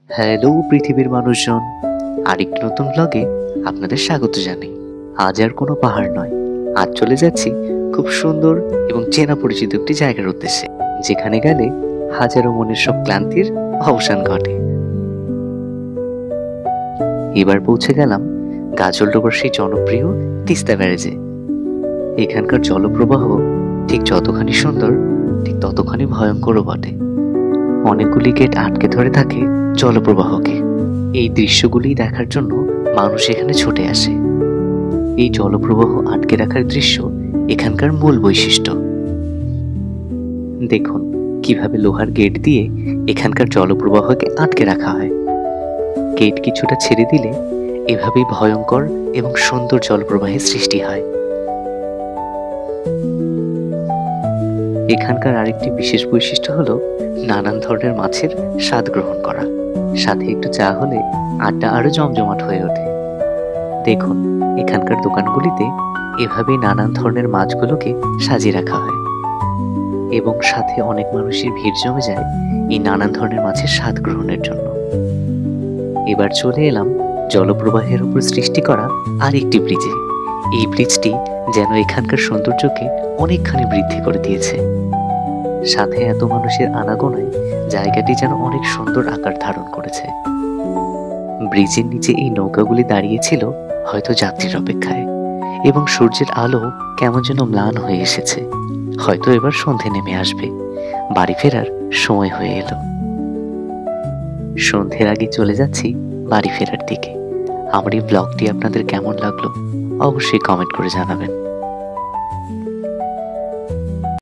Hello পৃথিবীর মানুষজন, আরেকটি নতুন ব্লগে আপনাদের স্বাগত জানাই। আজ আর কোনো পাহাড় নয়, আজ চলে যাচ্ছি খুব সুন্দর এবং চেনা পরিচিত একটি জায়গার উদ্দেশ্যে, যেখানে গেলে হাজারো মনের সব ক্লান্তির অবসান ঘটে। এবার পৌঁছে গেলাম গাজলডোবার সেই জনপ্রিয় তিস্তা ব্যারেজে। এখানকার জলপ্রবাহ ঠিক যতখানি সুন্দর, ঠিক ততখানি ভয়ঙ্করও বটে। অনেকগুলি গেট আটকে ধরে থাকে জলপ্রবাহকে। এই দৃশ্যগুলি দেখার জন্য মানুষ এখানে ছুটে আসে। এই জলপ্রবাহ আটকে রাখার দৃশ্য এখানকার মূল বৈশিষ্ট্য। দেখুন কিভাবে লোহার গেট দিয়ে এখানকার জলপ্রবাহকে আটকে রাখা হয়। গেট কিছুটা ছেড়ে দিলে এভাবেই ভয়ঙ্কর এবং সুন্দর জলপ্রবাহের সৃষ্টি হয়। এখানকার আরেকটি বিশেষ বৈশিষ্ট্য হলো নানান ধরনের মাছের স্বাদ গ্রহণ করা। সাথে একটু চা হলে আড্ডা আরো জমজমাট হয়ে ওঠে। দেখুন এখানকার দোকানগুলিতে এভাবেই নানান ধরনের মাছগুলোকে সাজিয়ে রাখা হয় এবং সাথে অনেক মানুষের ভিড় জমে যায় এই নানান ধরনের মাছের স্বাদ গ্রহণের জন্য। এবার চলে এলাম জলপ্রবাহের উপর সৃষ্টি করা আর একটি ব্রিজে। এই ব্রিজটি যেন এখানকার সৌন্দর্যকে অনেকখানি বৃদ্ধি করে দিয়েছে। সাথে এত মানুষের আনাগোনায় জায়গাটি যেন অনেক সুন্দর আকার ধারণ করেছে। ব্রিজের নিচে এই নৌকাগুলি দাঁড়িয়েছিল হয়তো যাত্রীর অপেক্ষায়, এবং সূর্যের আলো কেমন যেন ম্লান হয়ে এসেছে। হয়তো এবার সন্ধে নেমে আসবে, বাড়ি ফেরার সময় হয়ে এলো। সন্ধ্যের আগে চলে যাচ্ছি বাড়ি ফেরার দিকে। আমার এই ব্লগটি আপনাদের কেমন লাগলো অবশ্যই কমেন্ট করে জানাবেন।